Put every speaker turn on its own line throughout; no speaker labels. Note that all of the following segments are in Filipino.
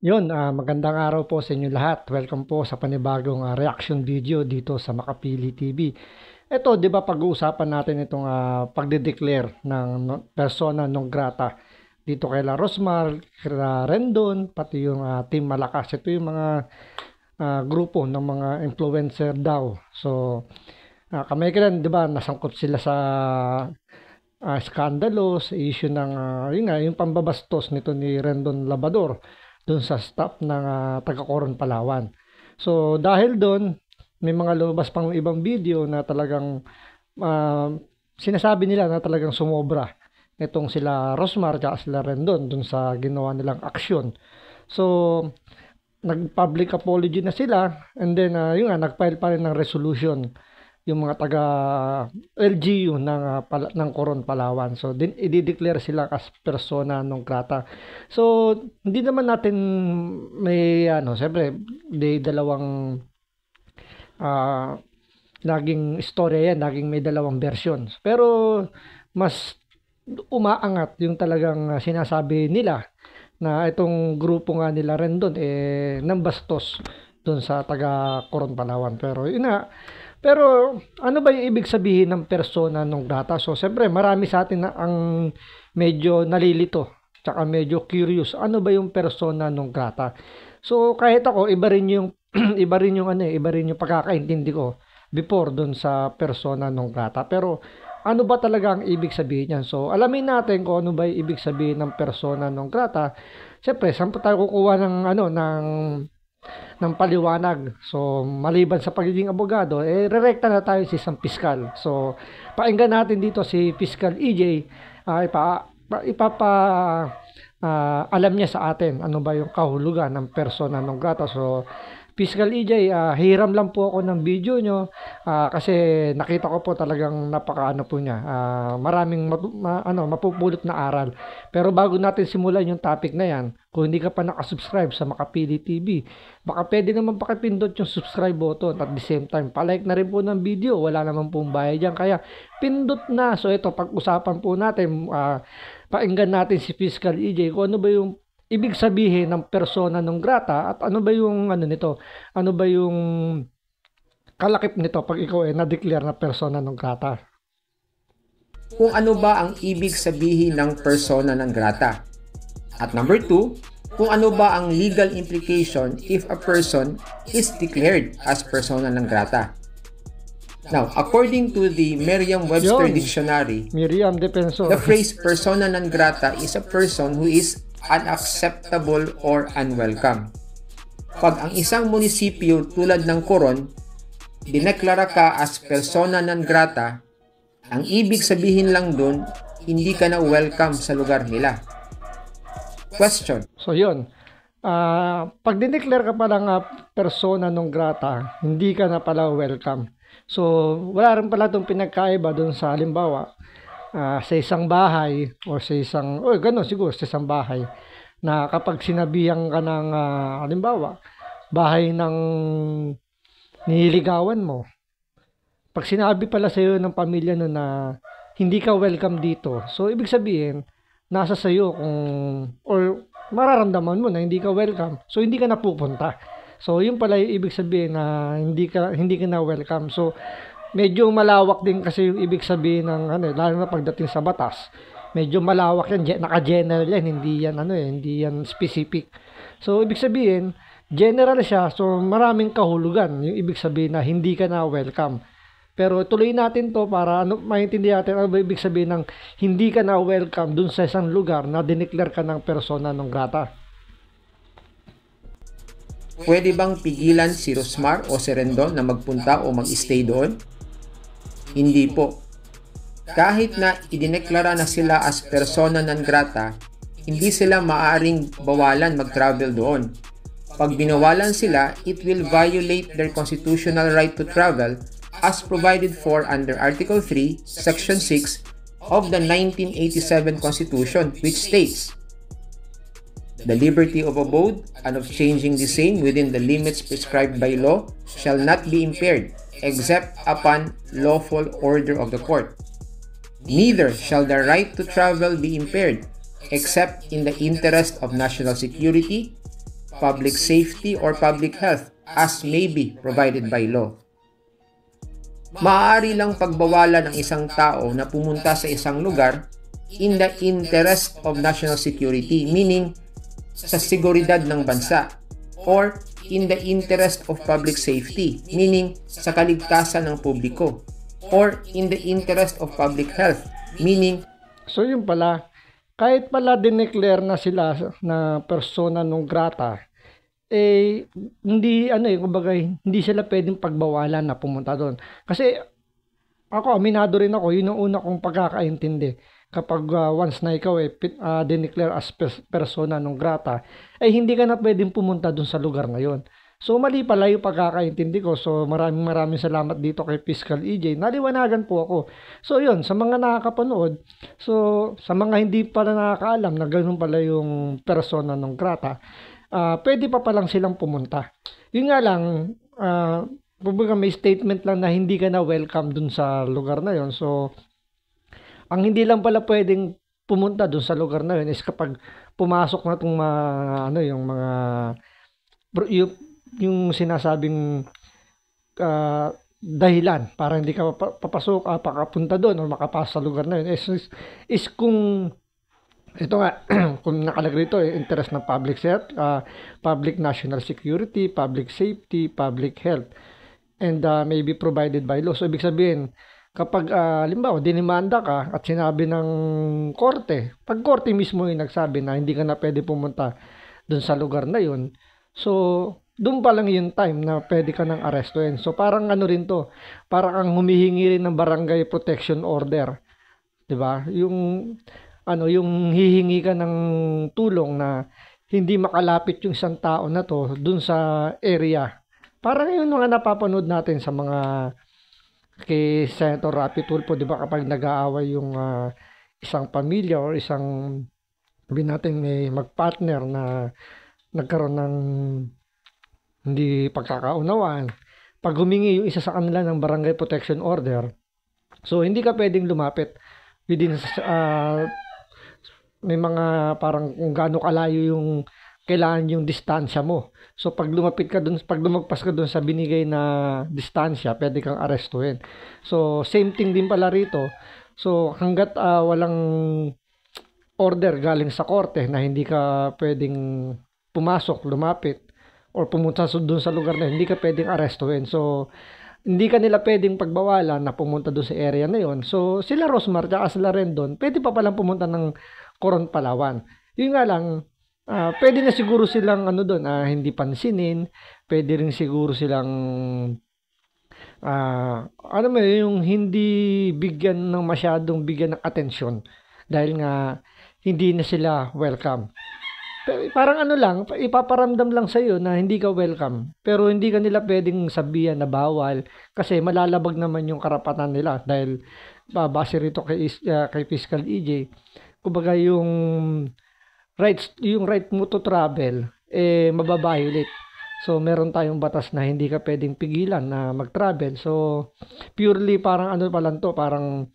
Magandang araw po sa inyo lahat. Welcome po sa panibagong reaction video dito sa Makapili TV. Ito, 'di ba, pag-uusapan natin itong pagde-declare ng persona non grata dito kay La Rosmar, kila Rendon, pati yung Team Malakas. Ito yung mga grupo ng mga influencer daw. So, kamay kailan, 'di ba, nasangkot sila sa skandalo sa issue ng yung pambabastos nito ni Rendon Labador doon sa staff ng taga-Coron Palawan. So dahil doon, may mga lumabas pang ibang video na talagang sinasabi nila na talagang sumobra itong sila Rosmar at sila Rendon doon sa ginawa nilang aksyon. So nag-public apology na sila, and then nag-file pa rin ng resolution yung mga taga LGU ng Coron Palawan. So i-declare sila as persona non grata. So hindi naman natin may siyempre may dalawang laging istorya yan, laging may dalawang versions. Pero mas umaangat yung talagang sinasabi nila na itong grupo nga nila Rendon nambastos doon sa taga Coron Palawan. Pero ano ba yung ibig sabihin ng persona non grata? So siyempre marami sa atin na ang medyo nalilito tsaka medyo curious, ano ba yung persona non grata? So kahit ako, iba rin yung iba rin yung pagkakaintindi ko before doon sa persona non grata. Pero ano ba talaga ang ibig sabihin niyan? So alamin natin kung ano ba yung ibig sabihin ng persona non grata. Siyempre, saan po tayo kukuha ng paliwanag? So maliban sa pagiging abogado, rerekta na tayo sa isang piskal. So pakinggan natin dito si Fiscal EJ, alam niya sa atin ano ba yung kahulugan ng persona non grata. So Fiscal EJ, hiram lang po ako ng video nyo kasi nakita ko po talagang napakaano po niya. Maraming mapupulot na aral. Pero bago natin simulan yung topic na yan, kung hindi ka pa nakasubscribe sa Makapili TV, baka pwede naman pakipindot yung subscribe button, at the same time palike na rin po ng video. Wala naman pong bayad yan, kaya pindot na. So ito, pag-usapan po natin, pakinggan natin si Fiscal EJ kung ano ba yung ibig sabihin ng persona non grata at ano ba yung nito, ano ba yung kalakip nito pag ikaw na-declare na persona non grata.
Kung ano ba ang ibig sabihin ng persona non grata. At number 2, kung ano ba ang legal implication if a person is declared as persona non grata. Now, according to the Merriam-Webster Dictionary, the phrase persona non grata is a person who is unacceptable or unwelcome. Pag ang isang munisipyo tulad ng Coron, dineklara ka as persona non grata, ang ibig sabihin lang dun, hindi ka na welcome sa lugar nila. Question.
So yun, pag dineclare ka pa ng persona non grata, hindi ka na pala welcome. So wala rin pala itong pinagkaiba dun sa halimbawa, sa isang bahay o sa isang, siguro sa isang bahay, na kapag sinabihan ka ng halimbawa, bahay ng nililigawan mo, pag sinabi pala sa iyo ng pamilya no na hindi ka welcome dito, so ibig sabihin nasa sa iyo kung, or mararamdaman mo na hindi ka welcome, so hindi ka na pupunta. So yun pala yung ibig sabihin na hindi ka na welcome. So medyo malawak din kasi yung ibig sabihin ng lalo na pagdating sa batas. Medyo malawak yan, naka-general yan, hindi yan specific. So ibig sabihin, general siya, so maraming kahulugan yung ibig sabihin na hindi ka na welcome. Pero tuloy natin to para maintindihan natin ano ba ibig sabihin ng hindi ka na welcome dun sa isang lugar na dineclare ka ng persona non grata.
Pwede bang pigilan si Rosmar o si Rendon na magpunta o mag-stay doon? Hindi po. Kahit na idineklara na sila as persona non grata, hindi sila maaaring bawalan mag-travel doon. Pag binawalan sila, it will violate their constitutional right to travel as provided for under Article 3, Section 6 of the 1987 Constitution, which states, "The liberty of abode and of changing the same within the limits prescribed by law shall not be impaired, except upon lawful order of the court. Neither shall the right to travel be impaired, except in the interest of national security, public safety, or public health as may be provided by law. Maaari lang pagbawalan ng isang tao na pumunta sa isang lugar in the interest of national security, meaning sa seguridad ng bansa, or in the interest of public safety, meaning sa kaligtasan ng publiko, or in the interest of public health, meaning
So yun pala, kahit pala dineclare na sila na persona non grata, hindi kumbaga hindi sila pwedeng pagbawalan na pumunta doon. Kasi ako, aminado rin ako, yun ang una kong pagkakaintindi. Kapag once na ikaw dineclare as persona non grata, hindi ka na pwedeng pumunta doon sa lugar na yon. So mali pala yung pagkakaintindi ko. So maraming salamat dito kay Fiscal EJ. Naliwanagan po ako. So yun, sa mga nakakapanood, so sa mga hindi pala nakakaalam na ganoon pala yung persona non grata, pwede pa palang silang pumunta. Yun nga lang, may statement lang na hindi ka na welcome dun sa lugar na yon. So ang hindi lang pala pwedeng pumunta dun sa lugar na yon is kapag pumasok na itong yung sinasabing dahilan para hindi ka papasok, pakapunta doon o makapasok sa lugar na yun is kung ito nga kung nakalagay ito interest ng public health, public national security, public safety, public health, and may be provided by law. So ibig sabihin, kapag halimbawa dinimanda ka at sinabi ng korte, pag korte mismo yung nagsabi na hindi ka na pwede pumunta doon sa lugar na yun, so doon pa lang yung time na pwede ka nang arestuhin. So parang rin to, parang ang humihingi rin ng barangay protection order, 'di ba? Yung hihingi ka ng tulong na hindi makalapit yung isang tao na to doon sa area. Parang yun mga napapanood natin sa mga kay Senator Rapi Tulfo, 'di ba, kapag nag-aaway yung isang pamilya or isang natin may magpartner na nagkaroon ng hindi pagkakaunawaan, pag humingi yung isa sa kanila ng barangay protection order, so hindi ka pwedeng lumapit within may mga parang kung gaano kalayo yung kailangan yung distansya mo. So pag lumapit ka dun, pag lumagpas ka dun sa binigay na distansya, pwede kang arestuhin. So same thing din pala rito. So hangga't walang order galing sa korte na hindi ka pwedeng pumasok, lumapit, or pumunta doon sa lugar na hindi ka pwedeng arestuhin. So, hindi ka nila pwedeng pagbawalan na pumunta doon sa area na yon. So, sila Rosmar at sila Rendon, pwede pa palang pumunta ng Coron, Palawan. Yun nga lang, pwede na siguro silang doon, hindi pansinin, pwede rin siguro silang yung hindi bigyan ng atensyon dahil nga hindi na sila welcome. Parang ipaparamdam lang sa'yo na hindi ka welcome. Pero hindi ka nila pwedeng sabihan na bawal kasi malalabag naman yung karapatan nila dahil base rito kay Fiscal EJ. Kumbaga yung right mo to travel mababiolate. So meron tayong batas na hindi ka pwedeng pigilan na mag-travel. So purely parang parang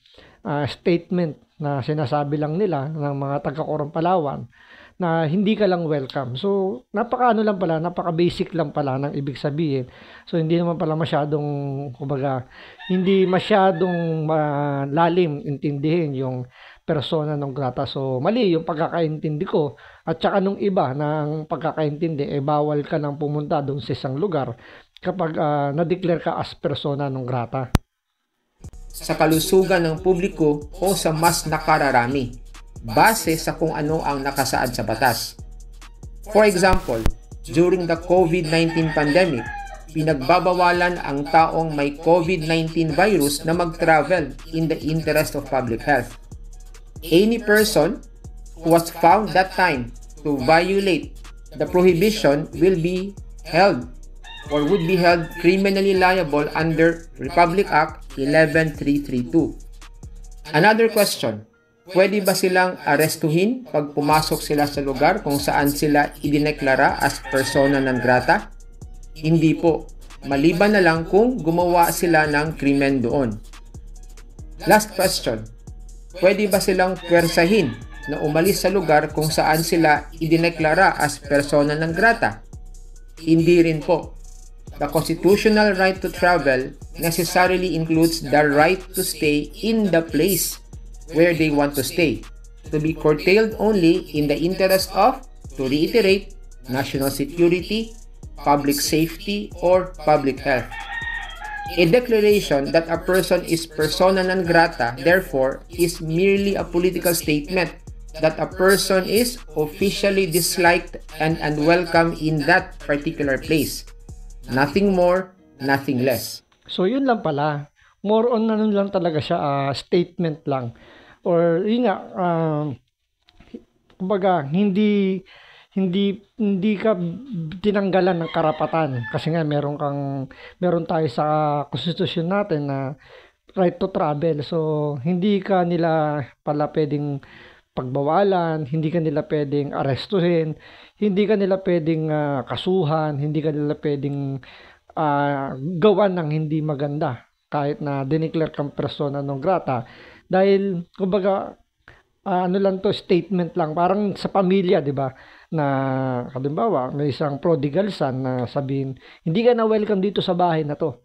statement na sinasabi lang nila ng mga taga-Coron, Palawan na hindi ka lang welcome. So, napaka-basic lang pala ng ibig sabihin. So, hindi naman pala masyadong, hindi masyadong malalim intindihin yung persona non grata. So, mali yung pagkakaintindi ko. At saka nung iba na ang pagkakaintindi, bawal ka nang pumunta doon sa isang lugar kapag na-declare ka as persona non grata.
Sa kalusugan ng publiko o sa mas nakararami, base sa kung ano ang nakasaad sa batas. For example, during the COVID-19 pandemic, pinagbabawalan ang taong may COVID-19 virus na mag-travel in the interest of public health. Any person who was found that time to violate the prohibition will be held or would be held criminally liable under Republic Act 11332. Another question, pwede ba silang arestuhin pag pumasok sila sa lugar kung saan sila idineklara as persona non grata? Hindi po, maliban na lang kung gumawa sila ng krimen doon. Last question, pwede ba silang pwersahin na umalis sa lugar kung saan sila idineklara as persona non grata? Hindi rin po. The constitutional right to travel necessarily includes the right to stay in the place where they want to stay, to be curtailed only in the interest of, to reiterate, national security, public safety, or public health. A declaration that a person is persona non grata, therefore, is merely a political statement that a person is officially disliked and unwelcome in that particular place. Nothing more, nothing less.
So yun lang pala. More on ano lang talaga siya, statement lang. Or yun nga, kumbaga, hindi ka tinanggalan ng karapatan kasi nga meron tayo sa konstitusyon natin na right to travel. So hindi ka nila pala pwedeng pagbawalan, hindi ka nila pwedeng arestuhin, hindi ka nila pwedeng kasuhan, hindi ka nila pwedeng gawan ng hindi maganda kahit na dineclare kang persona non grata dahil kumbaga ano lang to, statement lang, parang sa pamilya, di ba, na halimbawa may isang prodigal son na sabihin hindi ka na welcome dito sa bahay na to.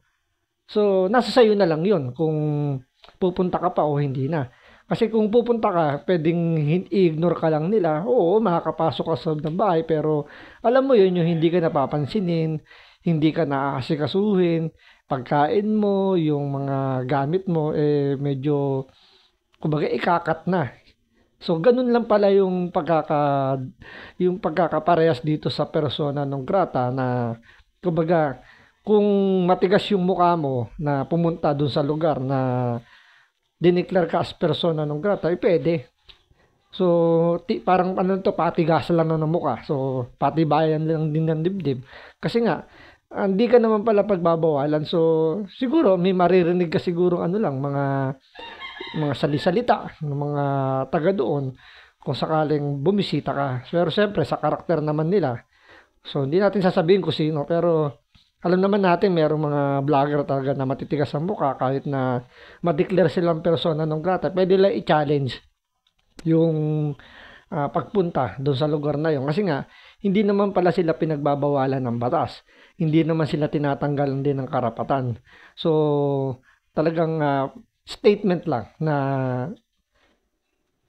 So nasa sayo na lang yun kung pupunta ka pa o hindi na. Kasi kung pupunta ka, pwedeng i-ignore ka lang nila. Oo, makakapasok ka sa loob ng bahay, pero alam mo yun, yung hindi ka napapansinin, hindi ka naasikasuhin, pagkain mo, yung mga gamit mo, medyo, kumbaga, ikakat na. So, ganun lang pala yung pagkakaparehas dito sa persona non grata na, kumbaga, kung matigas yung mukha mo na pumunta dun sa lugar na dineclare ka as persona non grata, pwede. So, parang ano to, patigasan lang ng mukha. So, patibayan lang din ng dibdib. Kasi nga, hindi ka naman pala pagbabawalan. So, siguro, may maririnig ka siguro mga salisalita ng mga taga doon kung sakaling bumisita ka. Pero siyempre, sa karakter naman nila. So, hindi natin sasabihin kung sino. Pero, alam naman natin merong mga vlogger talaga na matitigas ang mukha kahit na ma-declare silang persona non grata. Pwede lang i-challenge yung pagpunta doon sa lugar na yun. Kasi nga, hindi naman pala sila pinagbabawalan ng batas. Hindi naman sila tinatanggalan din ng karapatan. So, talagang statement lang na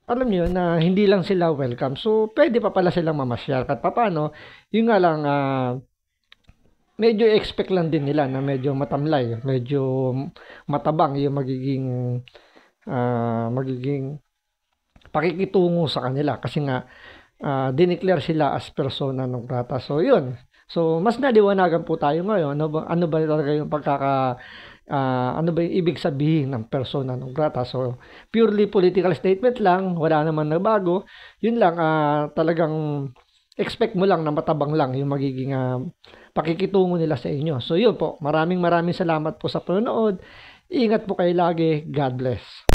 alam niyo na hindi lang sila welcome. So, pwede pa pala silang mamasyal. Kahit paano, yun nga lang, medyo expect lang din nila na medyo matamlay, medyo matabang yung magiging pakikitungo sa kanila kasi nga dineclare sila as persona non grata. So yun. So mas naliwanagan po tayo ngayon ano ba talaga yung ano ba yung ibig sabihin ng persona non grata. So purely political statement lang, wala naman nagbago. Yun lang, talagang expect mo lang na matabang lang yung magiging pakikitungo nila sa inyo. So yun po, maraming salamat po sa panonood. Ingat po kayo lagi. God bless.